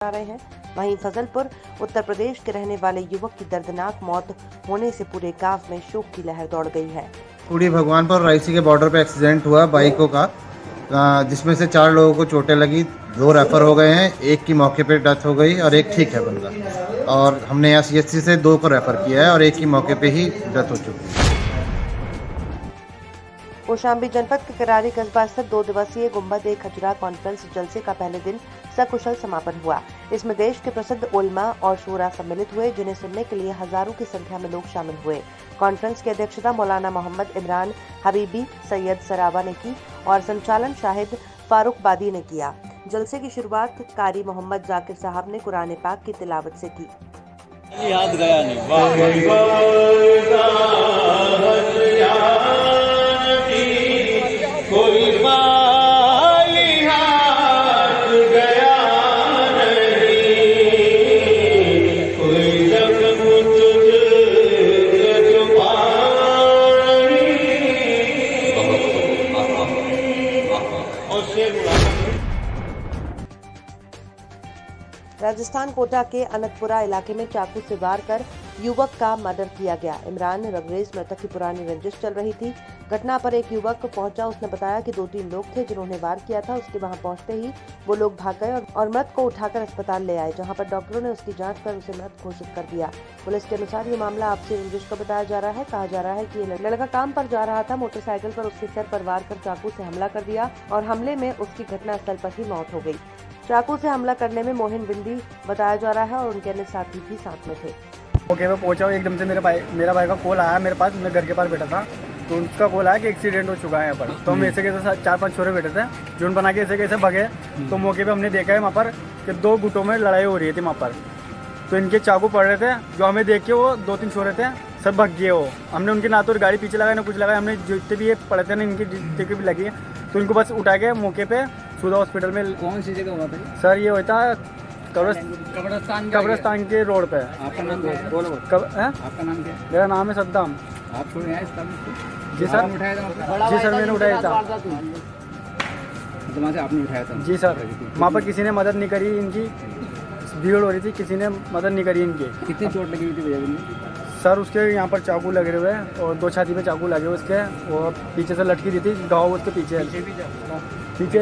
आ रहे हैं। वहीं फजलपुर उत्तर प्रदेश के रहने वाले युवक की दर्दनाक मौत होने से पूरे गांव में शोक की लहर दौड़ गई है। पूरी भगवानपुर रायसी के बॉर्डर पे एक्सीडेंट हुआ बाइकों का, जिसमें से 4 लोगों को चोटें लगी, 2 रेफर हो गए हैं, एक की मौके पे डेथ हो गई और एक ठीक है बंदा। और हमने यहाँ CHC से 2 को रेफर किया है और एक की मौके पे ही डेथ हो चुकी है। कौशाम्बी जनपद के करारी कस्बा स्थित 2 दिवसीय गुम्बद खजुरा कॉन्फ्रेंस जलसे का पहले दिन सकुशल समापन हुआ। इसमें देश के प्रसिद्ध उलमा और शूरा सम्मिलित हुए, जिन्हें सुनने के लिए हजारों की संख्या में लोग शामिल हुए। कॉन्फ्रेंस की अध्यक्षता मौलाना मोहम्मद इमरान हबीबी सैयद सराबा ने की और संचालन शाहिद फारूक बादी ने किया। जलसे की शुरुआत कारी मोहम्मद जाकिर साहब ने कुरान पाक की तिलावत से की। याद गया नहीं, राजस्थान कोटा के अनंतपुरा इलाके में चाकू से वार कर युवक का मर्डर किया गया। इमरान रंगरेज मृतक की पुरानी रंजिश चल रही थी। घटना पर एक युवक पहुंचा। उसने बताया कि 2-3 लोग थे जिन्होंने वार किया था। उसके वहां पहुंचते ही वो लोग भाग गए और मृत को उठाकर अस्पताल ले आए, जहां पर डॉक्टरों ने उसकी जांच कर उसे मृत घोषित कर दिया। पुलिस के अनुसार ये मामला आपसी रंजिश का बताया जा रहा है। कहा जा रहा है कि ये लड़का काम पर जा रहा था, मोटरसाइकिल पर उसके सर पर वार कर चाकू से हमला कर दिया और हमले में उसकी घटनास्थल पर ही मौत हो गई। चाकू से हमला करने में मोहिन बिंदी बताया जा रहा है और उनके अन्य साथी भी साथ में थे। ओके, मैं पहुंचा, एकदम से मेरा भाई का कॉल आया मेरे पास। मैं घर के पास बैठा था तो उसका कॉल आया कि एक्सीडेंट हो चुका है यहाँ पर। तो हम ऐसे कैसे 4-5 छोरे बैठे थे, जुन बना के ऐसे कैसे भगे। तो मौके पे हमने देखा है वहाँ पर कि 2 गुटों में लड़ाई हो रही थी वहाँ पर। तो इनके चाकू पड़ रहे थे, जो हमें देख के वो 2-3 छोरे थे, सब भग गए। वो हमने उनकी ना तो गाड़ी पीछे लगाया ना कुछ लगाया, हमने जितने भी ये पड़े थे ना इनकी जितने के भी लगी, तो इनको बस उठा के मौके पे सुधा हॉस्पिटल में। कौन सी जगह हुआ था सर ये होता है कब्रिस्तान के रोड पे। आपका नाम बोलो। आपका नाम क्या है? मेरा नाम है सद्दाम। आप छोड़े हैं जी सर, जी सर मैंने उठाया था। से आपने उठाया था? जी सर, वहाँ पर किसी ने मदद नहीं करी, इनकी भीड़ हो रही थी, किसी ने मदद नहीं करी इनकी। कितनी चोट लगी हुई थी भैया? सर उसके यहाँ पर चाकू लगे हुए हैं और 2 छाती पे चाकू लगे हुए उसके, और पीछे से लटकी दी थी, घाव उसके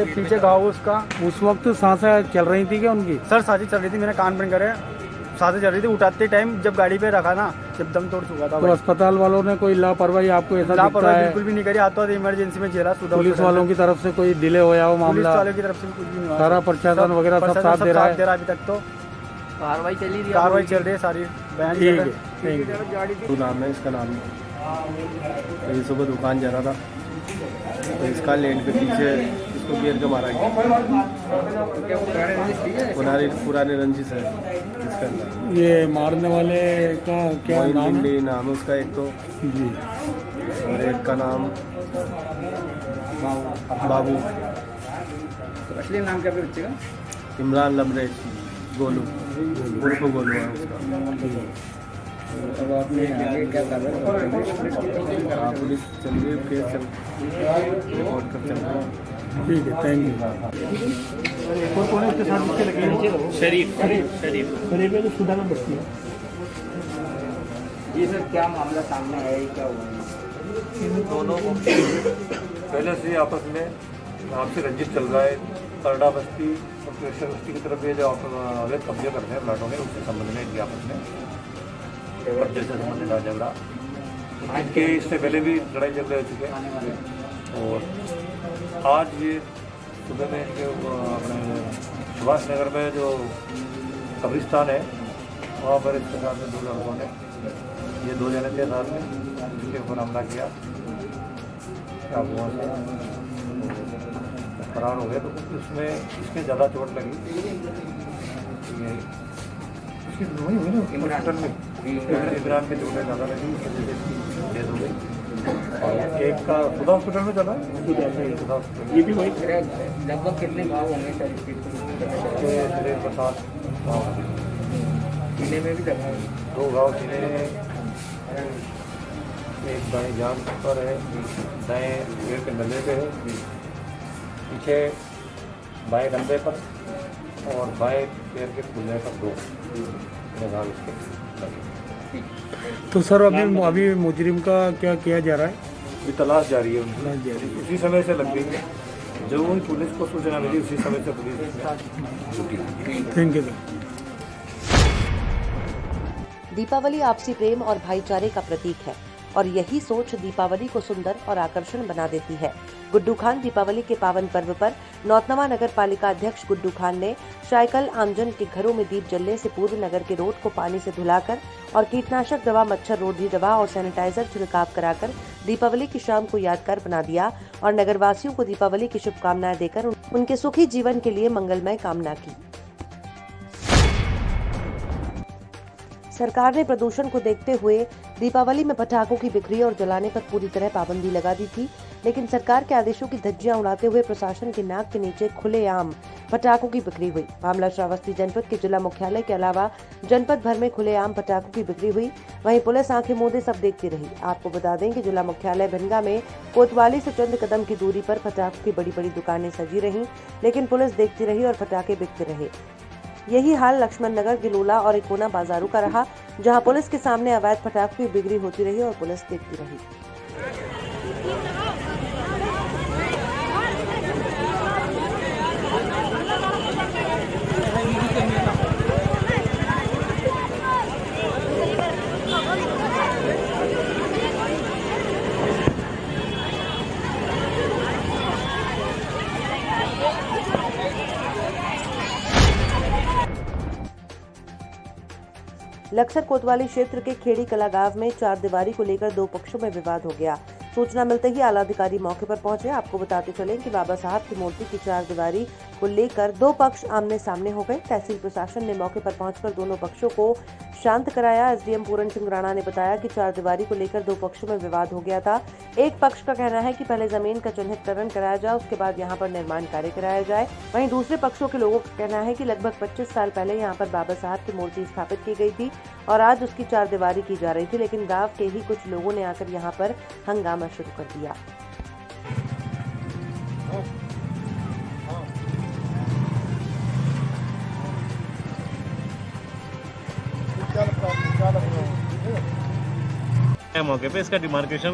पीछे घाव उसका। उस वक्त सांसें चल रही थी क्या उनकी? सर सांसें चल रही थी, मैंने कान बंद करे, सांसें चल रही थी। उठाते टाइम जब गाड़ी पे रखा ना, जब दम तोड़ चुका था। तो अस्पताल वालों ने कोई लापरवाही आपको ऐसा दिखता लापरवाही है? बिल्कुल भी नहीं करी। आता तो इमरजेंसी में झेला। पुलिस वालों की तरफ से कोई डिले होया हो मामला? पुलिस वालों की तरफ से कुछ भी नहीं हुआ। सारा प्रशासन वगैरह सब साथ दे रहा है अभी तक। तो कार्रवाई चल रही है सारी। ठीक है। तो नाम है इसका नाम। ये सुबह दुकान जा रहा था तो इसका लेन पे पीछे इसको गिर के मारा गया। पुराने रंजिश है इसका नाम। ये मारने वाले का क्या नाम है? नाम है उसका एक तो जी, और एक का नाम बाबू। असली नाम क्या बच्चे का? इमरान लमरेज गोलू, उर्फ गोलू है उसका। अब आपने आगे क्या कर रहे हैं? पुलिस चल रही है, केस चल रिपोर्ट कर चल रहा है। ठीक है, थैंक यू। कौन है उसके साथ जिसके लगे? शरीफ में तो सुधा में बचती है। ये सर क्या मामला सामने आया, क्या हुआ? इन दोनों को पहले से आपस में आपसी रंजिश चल रहा है। करडा बस्ती और कृष्ण बस्ती की तरफ ये जो अवैध कब्जे करते हैं प्लाटों में, उसके संबंध में इनकी आपस में कब्जे से संबंधित झगड़ा। इनके इससे पहले भी लड़ाई झगड़े हो चुके हैं और आज ये सुबह में इनके अपने सुभाष नगर में जो कब्रिस्तान है वहाँ पर इसके साथ में 2 लड़कों ने, ये 2 जने थे साथ में, इनके ऊपर हमला किया। वहाँ से फरार हो गए। तो उसमें इसके ज़्यादा चोट लगी। ये इमरान के चोटें ज़्यादा लगी, डेथ हो गई। और एक का सुधा हॉस्पिटल में चला है। ये भी वही लगभग कितने गाँव होंगे सर? शरीर के साथ सीने में भी लगा? 2 गाँव सीने में, एक दाएं जान पर है, दाएं पेड़ के नल्ले पे है, पीछे बाएं कंधे पर और बाएं पैर के खुलने का 2 घाव इसके लगे। तो सर अभी मुजरिम का क्या किया जा रहा है? अभी तलाश जारी है उनकी, उसी समय से लग गई है जब उन पुलिस को सूचना मिली, उसी समय से पुलिस छुट्टी। Thank you sir. दीपावली आपसी प्रेम और भाईचारे का प्रतीक है और यही सोच दीपावली को सुंदर और आकर्षण बना देती है। गुड्डू खान दीपावली के पावन पर्व पर नौतनवा नगर पालिका अध्यक्ष गुड्डू खान ने साइकिल आमजन के घरों में दीप जलने से पूर्व नगर के रोड को पानी से धुलाकर और कीटनाशक दवा, मच्छर रोधी दवा और सैनिटाइजर छिड़काव कराकर दीपावली की शाम को यादगार बना दिया और नगरवासियों को दीपावली की शुभकामनाएं देकर उनके सुखी जीवन के लिए मंगलमय कामना की। सरकार ने प्रदूषण को देखते हुए दीपावली में पटाखों की बिक्री और जलाने पर पूरी तरह पाबंदी लगा दी थी, लेकिन सरकार के आदेशों की धज्जियां उड़ाते हुए प्रशासन की नाक के नीचे खुलेआम पटाखों की बिक्री हुई। मामला श्रावस्ती जनपद के जिला मुख्यालय के अलावा जनपद भर में खुलेआम पटाखों की बिक्री हुई। वहीं पुलिस आंखें मूंदे सब देखती रही। आपको बता दें कि जिला मुख्यालय भिनगा में कोतवाली से चंद कदम की दूरी पर पटाखों की बड़ी बड़ी दुकानें सजी रहीं, लेकिन पुलिस देखती रही और पटाखे बिकते रहे। यही हाल लक्ष्मण नगर, गिलोला और इकोना बाजारों का रहा, जहां पुलिस के सामने अवैध पटाखों की बिक्री होती रही और पुलिस देखती रही। लक्सर कोतवाली क्षेत्र के खेड़ी कला गांव में 4 दीवारी को लेकर 2 पक्षों में विवाद हो गया। सूचना मिलते ही आला अधिकारी मौके पर पहुंचे। आपको बताते चलें कि बाबा साहब की मूर्ति की 4 दीवारी को लेकर 2 पक्ष आमने सामने हो गए। तहसील प्रशासन ने मौके पर पहुंचकर दोनों पक्षों को शांत कराया। एसडीएम पूरन सिंह राणा ने बताया कि 4 दीवारी को लेकर 2 पक्षों में विवाद हो गया था। एक पक्ष का कहना है कि पहले जमीन का चिन्हितकरण कराया जाए, उसके बाद यहाँ पर निर्माण कार्य कराया जाए। वहीं दूसरे पक्षों के लोगों का कहना है कि लगभग 25 साल पहले यहाँ पर बाबा साहब की मूर्ति स्थापित की गई थी और आज उसकी 4 दीवारी की जा रही थी, लेकिन गाँव के ही कुछ लोगों ने आकर यहाँ पर हंगामा शुरू कर दिया। मौके पे इसका डिमार्केशन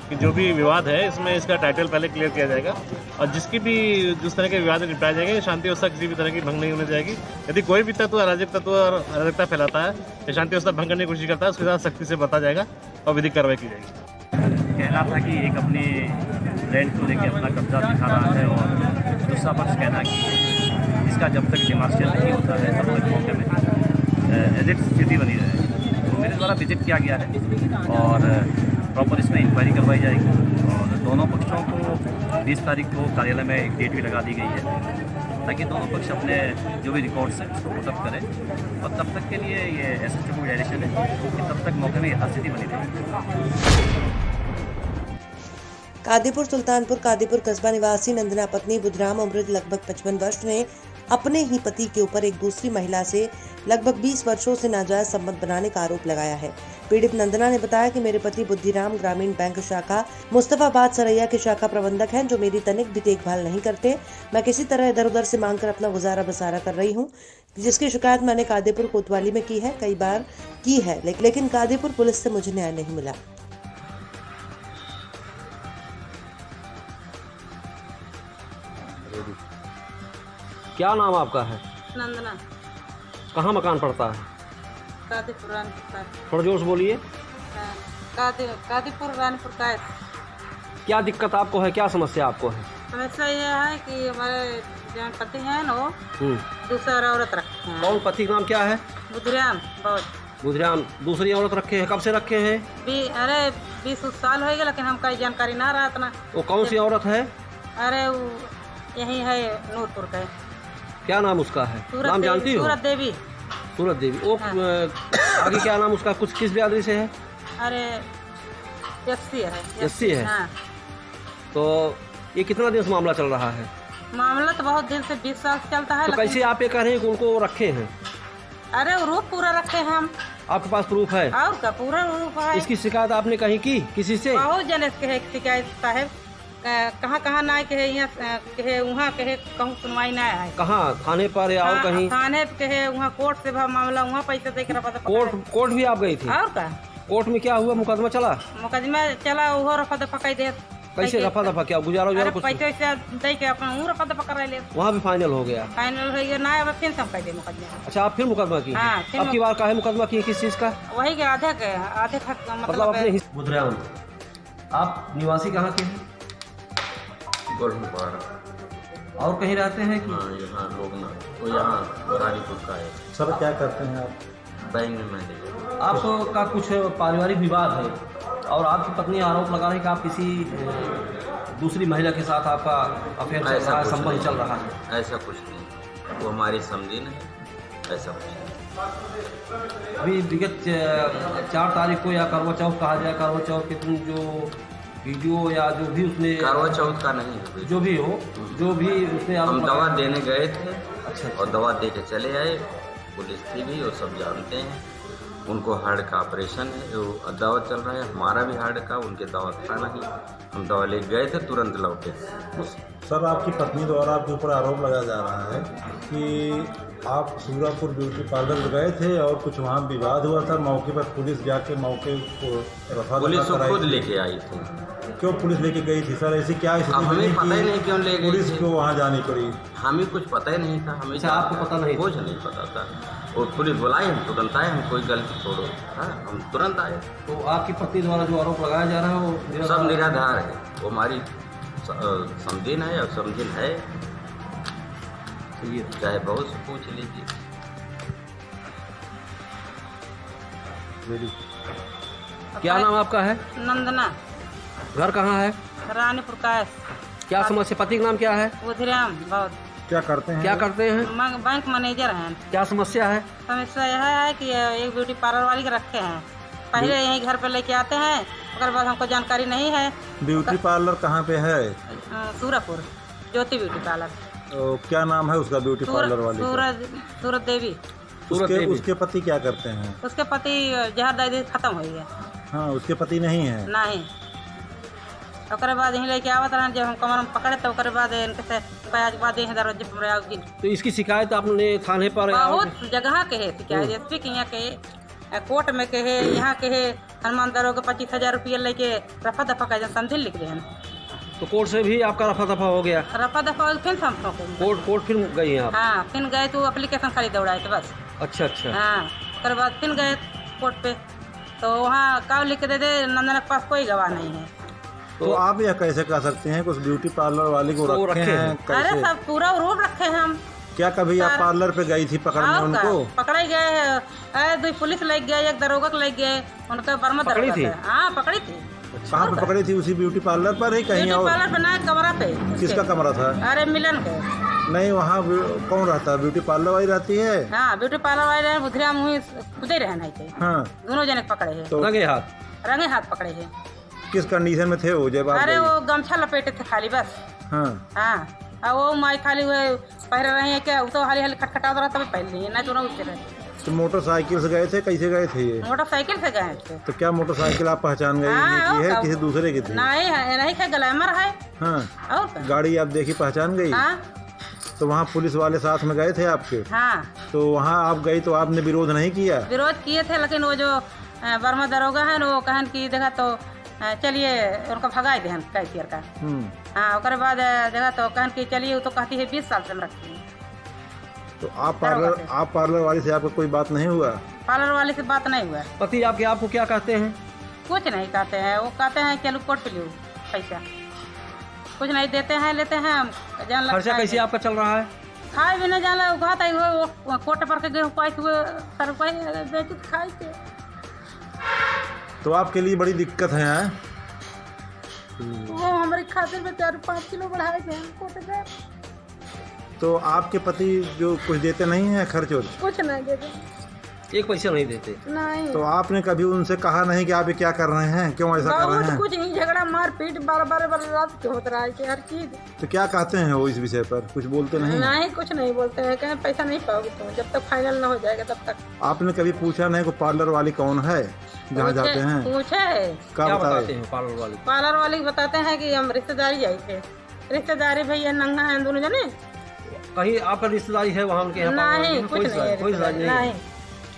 की जो भी विवाद है, इसमें इसका टाइटल पहले क्लियर किया जाएगा और जिसकी भी जिस तरह के विवाद निपटाया जाएगा, शांति व्यवस्था किसी भी तरह की भंग नहीं होने जाएगी। यदि कोई भी तत्व अराजक तत्व और अराजकता फैलाता है या शांति व्यवस्था भंग करने की कोशिश करता है, उसके साथ सख्ती से बता जाएगा और विधिक कार्रवाई की जाएगी। कहना था कि एक अपने लैंड को लेकर अपना कब्जा दिखा रहा है और दूसरा पक्ष कहना कि इसका जब तक डिमार्केशन नहीं होता है तब तक मौके में एजिट स्थिति बनी रहे। तो मेरे द्वारा विजिट किया गया है और प्रॉपर इसमें इंक्वायरी करवाई जाएगी और दोनों पक्षों को 20 तारीख को कार्यालय में एक डेट भी लगा दी गई है ताकि दोनों पक्ष अपने जो भी रिकॉर्ड्स हैं उसको पुट अप करें और तब तक के लिए ये एसएचओ को डायरेक्शन है कि तब तक मौके में यथास्थिति बनी रहेगी। कादीपुर सुल्तानपुर कादीपुर कस्बा निवासी नंदना पत्नी बुधराम उम्र लगभग 55 वर्ष ने अपने ही पति के ऊपर एक दूसरी महिला से लगभग 20 वर्षों से नाजायज संबंध बनाने का आरोप लगाया है। पीड़ित नंदना ने बताया कि मेरे पति बुद्धिराम ग्रामीण बैंक शाखा मुस्तफाबाद सरैया के शाखा प्रबंधक हैं, जो मेरी तनिक भी देखभाल नहीं करते। मैं किसी तरह इधर उधर से मांगकर अपना गुजारा बसारा कर रही हूँ, जिसकी शिकायत मैंने कादीपुर कोतवाली में की है, कई बार की है, लेकिन कादीपुर पुलिस से मुझे न्याय नहीं मिला। क्या नाम आपका है? नंदना। कहाँ मकान पड़ता है? कादीपुर थोड़ा जोर से बोलिए। कादीपुर रानपुर का। क्या दिक्कत आपको है, क्या समस्या आपको है? समस्या यह है कि हमारे जो पति हैं ना दूसरा औरत रखे हैं। कौन पति का नाम क्या है? बुधराम। बुधराम दूसरी औरत रखे हैं, कब से रखे हैं? अरे 20 साल हो गए, लेकिन हमका जानकारी ना रहा इतना। वो कौन सी औरत है? अरे वो यही है नूरपुर का। क्या नाम उसका है? नाम जानती हो? सूरत देवी। सूरत देवी। वो आगे क्या नाम उसका, कुछ किस बिरादरी से है? अरे एससी है। एससी है। हाँ। तो ये कितना दिन से मामला चल रहा है? मामला तो बहुत दिन से 20 साल से चलता है। तो कैसे आप ये कह रहे हैं कि उनको रखे हैं? अरे प्रूफ पूरा रखे हैं हम। आपके पास प्रूफ है? और का पूरा प्रूफ है। इसकी शिकायत आपने कहीं की किसी से? बहुत जने के है शिकायत साहब, कहाँ कहाँ ना कहे यहाँ कहे वहाँ कहे कहूँ सुनवाई ना आए। कहाँ थाने पर या और कहीं? थाने पे कहे वहाँ कोर्ट से मामला वहाँ पैसे दे कर कोर्ट भी आप गई थी? और का कोर्ट में क्या हुआ? मुकदमा चला? मुकदमा चला, वो रफा दफा कह दे। कैसे रफा दफा? क्या गुजारा उजारा कुछ? पैसे दे के अपन वो रफा दफा करा ले। वहाँ भी फाइनल हो गया? फाइनल हो गया ना, अब फिर सब कह दे मुकदमा। अच्छा, आप फिर मुकदमा की? हाँ, अब की बार काहे मुकदमा की? किस चीज का? वही के आधे तक मतलब अपने बुधराम। आप निवासी कहाँ के हैं? गोलपाड़ा। और कहीं रहते हैं कि? हाँ, यहाँ लोग ना वो यहाँ रानीपुर का है। सर क्या करते हैं आप? बैंक में मैनेजर। आपका कुछ पारिवारिक विवाद है और आपकी पत्नी आरोप लगा रही है कि आप किसी दूसरी महिला के साथ आपका अफेयर चल रहा है, संबंध चल रहा है? ऐसा कुछ नहीं, वो हमारी समझी नहीं, ऐसा कुछ नहीं। अभी विगत 4 तारीख को या करवा चौथ कहा जाए, करवा चौथ के दिन जो वीडियो या जो भी उसने, करवा चौथ का नहीं है, जो भी हो, जो भी उसने हम दवा देने गए थे। अच्छा। और दवा दे के चले आए, पुलिस थी भी, वो सब जानते हैं। उनको हार्ट का ऑपरेशन है, वो दवा चल रहा है। हमारा भी हार्ट का, उनके दवा था नहीं, हम दवा ले गए थे, तुरंत लौटे। सर, आपकी पत्नी द्वारा आपके ऊपर आरोप लगाया जा रहा है कि आप सूरापुर ब्यूटी पार्लर गए थे और कुछ वहाँ विवाद हुआ था, मौके पर पुलिस जाके मौके को रफा पुलिस खुद लेके आई थी। क्यों पुलिस लेके गई थी सर? ऐसी क्या स्थिति? हमें पता ही नहीं क्यों ले गई, पुलिस क्यों वहाँ जानी पड़ी? हमें कुछ पता ही नहीं था। हमें आपको पता नहीं? कुछ नहीं पता था। और पुलिस बुलाई, हम तुरंत आए, हम कोई गलती छोड़ो, हाँ हम तुरंत आए। तो आपकी पत्नी द्वारा जो आरोप लगाया जा रहा है वो सब निराधार है। वो हमारी समझिन है और समझिन है, चाहे बहुत से पूछ लीजिए। क्या नाम आपका है? नंदना। घर कहाँ है? रानीपुर का है। क्या समस्या? पति का नाम क्या है? बुधराम। बहुत। क्या करते हैं? क्या करते हैं? बैंक मैनेजर हैं। क्या समस्या है? समस्या यह है कि एक ब्यूटी पार्लर वाली के रखे हैं, पहले यहीं घर पे लेके आते हैं, उसके बाद हमको जानकारी नहीं है। ब्यूटी पार्लर कहाँ पे है? सूरापुर ज्योति ब्यूटी पार्लर। तो क्या नाम है उसका ब्यूटी पार्लर वाली? सूरत देवी। उसके पति क्या करते हैं? उसके पति जहर दे खत्म हो गया। हाँ, उसके पति नहीं है? नहीं। ओकरे बाद यहीं लेके आवत रहन, जब हम कमर में पकड़े तो ओकरे बाद इनके से पैज बाद यहीं दरवाजे पर आओगी। तो इसकी शिकायत आपने थाने पर? बहुत जगह के है शिकायत, एसपी के यहाँ के, कोर्ट में के है, यहाँ के है। हनुमान दरों के 25,000 रुपये लेके रफा दफा का समझिल लिख रहे हैं। तो कोर्ट से भी आपका रफा दफा हो गया? रफा दफा फिर हम कोर्ट फिर गई हैं आप? हाँ, फिर गए तो एप्लीकेशन खाली दौड़ाए थे बस। अच्छा अच्छा। हाँ, उसके बाद फिर गए कोर्ट पे, तो वहाँ काव लिख के दे दे, नंदन के पास कोई गवाह नहीं है। तो आप यह कैसे कह सकते हैं कि उस ब्यूटी पार्लर वाली को रखे हैं? अरे सब पूरा रूप रखे हैं हम। क्या कभी आप पार्लर पे गई थी पकड़ने उनको? पकड़े गए, 2 पुलिस ले गए, 1 दरोगा ले गए, उनका बर्मा पकड़ी थी? हाँ पकड़ी थी। कहाँ पे पकड़ी थी? उसी ब्यूटी पार्लर पर ही कहीं और? पार्लर पे ना, कमरा पे। किसका कमरा था? अरे मिलन के। नहीं, वहाँ कौन रहता है? ब्यूटी पार्लर वाली रहती है? हाँ, ब्यूटी पार्लर वाले बुधराम हुई खुद ही रहना थे। हाँ, दोनों जने पकड़े हैं। तो रंगे हाथ पकड़े हैं। किस कंडीशन में थे वो जब आप? अरे वो गमछा लपेटे थे खाली बस। हाँ हाँ, और वो माई खाली हुए पहले रहे हैं क्या, तो हाली हाली खटखटा रहा तभी पहन लिए, ना तो ना उससे रहे। तो मोटरसाइकिल से गए थे? कैसे गए थे ये? मोटरसाइकिल से गए थे। तो क्या मोटरसाइकिल आप पहचान गई है किसी दूसरे की थी? नहीं है, ग्लैमर है। हाँ, और गाड़ी आप देखी पहचान गई? हाँ। तो वहाँ पुलिस वाले साथ में गए थे आपके? हाँ। तो वहाँ आप गई तो आपने विरोध नहीं किया? विरोध किए थे, लेकिन वो जो बर्मा दरोगा है वो कहन की देखा तो चलिए उनको भगाए दे कैशियर का। हाँ, उसके बाद देखा तो कहन की चलिए, वो तो कहती है 20 साल से हम रखती है। तो आप पार्लर वाली से आपको कोई बात नहीं हुआ? पार्लर वाले से बात नहीं हुआ। पति आपको क्या कहते हैं? कुछ नहीं कहते हैं, वो कहते हैं चलो कोर्ट पे लो पैसा, कुछ नहीं देते हैं, लेते हैं हम। खर्चा कैसे आपका चल रहा है? खाए भी नहीं जाना, उगाता वो कोर्ट पर के गेहूँ पाए हुए बेचे खाए थे। तो आपके लिए बड़ी दिक्कत है? वो हमारे खाते में 4-5 किलो बढ़ाए थे कोर्ट से। तो आपके पति जो कुछ देते नहीं हैं खर्च? कुछ नहीं देते, 1 पैसा नहीं देते? नहीं। तो आपने कभी उनसे कहा नहीं कि आप ये क्या कर रहे हैं, क्यों ऐसा कर रहे हैं? कुछ नहीं, झगड़ा मारपीट 12 रात के होता रहा है हर चीज। तो क्या कहते हैं वो इस विषय पर? कुछ बोलते नहीं? नहीं, कुछ नहीं बोलते हैं, कहें पैसा नहीं पाओगे तुम, जब तक फाइनल ना हो जाएगा तब तक। आपने कभी पूछा नहीं कि पार्लर वाली कौन है? जहाँ जाते हैं? पूछे है। क्या बताते हैं पार्लर वाले? पार्लर वाले बताते हैं कि हम रिश्तेदारी जाए थे। रिश्तेदारी भैया नंगा है दोनों जने। कहीं आपका रिश्तेदारी है वहाँ उनके यहाँ? नहीं, कुछ नहीं, कोई रिश्तेदारी नहीं।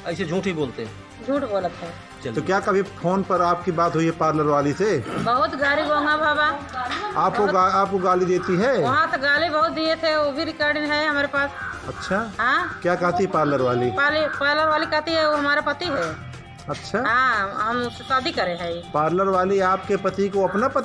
ऐसे झूठ ही बोलते हैं? झूठ बोलत है। तो क्या कभी फोन पर आपकी बात हुई है पार्लर वाली से? बहुत गाली बोंगा बाबा। आपको गाली देती है? वहाँ तो गाली बहुत दिए थे, वो भी रिकॉर्डिंग है हमारे पास। अच्छा, हाँ। क्या कहती है पार्लर वाली? पार्लर वाली कहती है वो हमारा पति है। अच्छा, हाँ, हम उससे शादी करे हैं। पार्लर वाली आपके पति को अपना पति